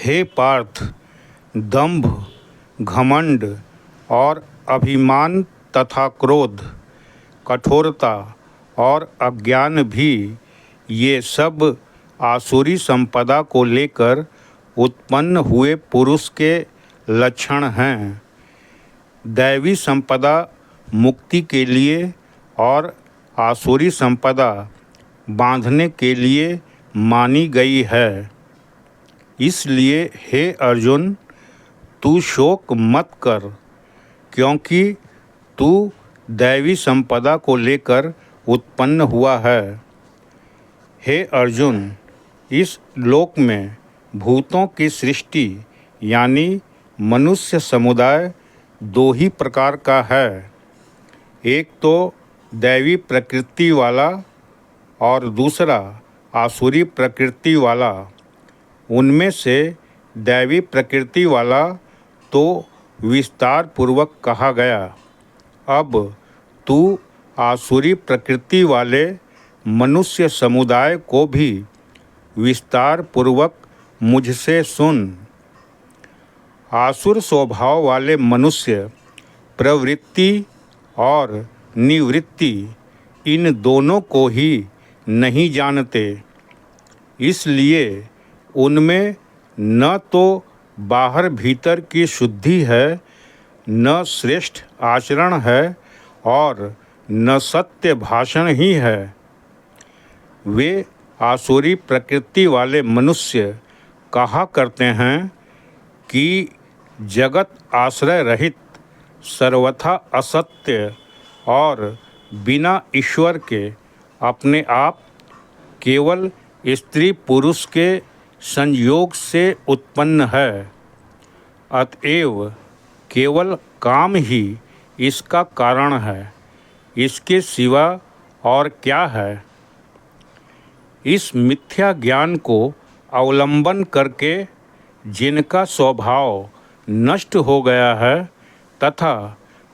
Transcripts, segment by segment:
हे पार्थ, दंभ, घमंड और अभिमान तथा क्रोध, कठोरता और अज्ञान भी ये सब आसुरी संपदा को लेकर उत्पन्न हुए पुरुष के लक्षण हैं। दैवी संपदा मुक्ति के लिए और आसुरी संपदा बांधने के लिए मानी गई है। इसलिए हे अर्जुन, तू शोक मत कर, क्योंकि तू दैवी संपदा को लेकर उत्पन्न हुआ है। हे अर्जुन, इस लोक में भूतों की सृष्टि यानी मनुष्य समुदाय दो ही प्रकार का है, एक तो दैवी प्रकृति वाला और दूसरा आसुरी प्रकृति वाला। उनमें से दैवी प्रकृति वाला तो विस्तार पूर्वक कहा गया। अब तू आसुरी प्रकृति वाले मनुष्य समुदाय को भी विस्तार पूर्वक मुझसे सुन। आसुर स्वभाव वाले मनुष्य प्रवृत्ति और निवृत्ति इन दोनों को ही नहीं जानते, इसलिए उनमें न तो बाहर भीतर की शुद्धि है, न श्रेष्ठ आचरण है और न सत्य भाषण ही है। वे आसुरी प्रकृति वाले मनुष्य कहा करते हैं कि जगत आश्रय रहित, सर्वथा असत्य और बिना ईश्वर के अपने आप केवल स्त्री पुरुष के संयोग से उत्पन्न है। अतएव केवल काम ही इसका कारण है, इसके सिवा और क्या है। इस मिथ्या ज्ञान को अवलंबन करके जिनका स्वभाव नष्ट हो गया है तथा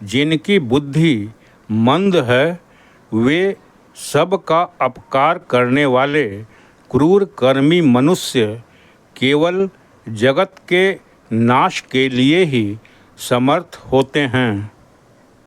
जिनकी बुद्धि मंद है, वे सब का अपकार करने वाले क्रूर कर्मी मनुष्य केवल जगत के नाश के लिए ही समर्थ होते हैं।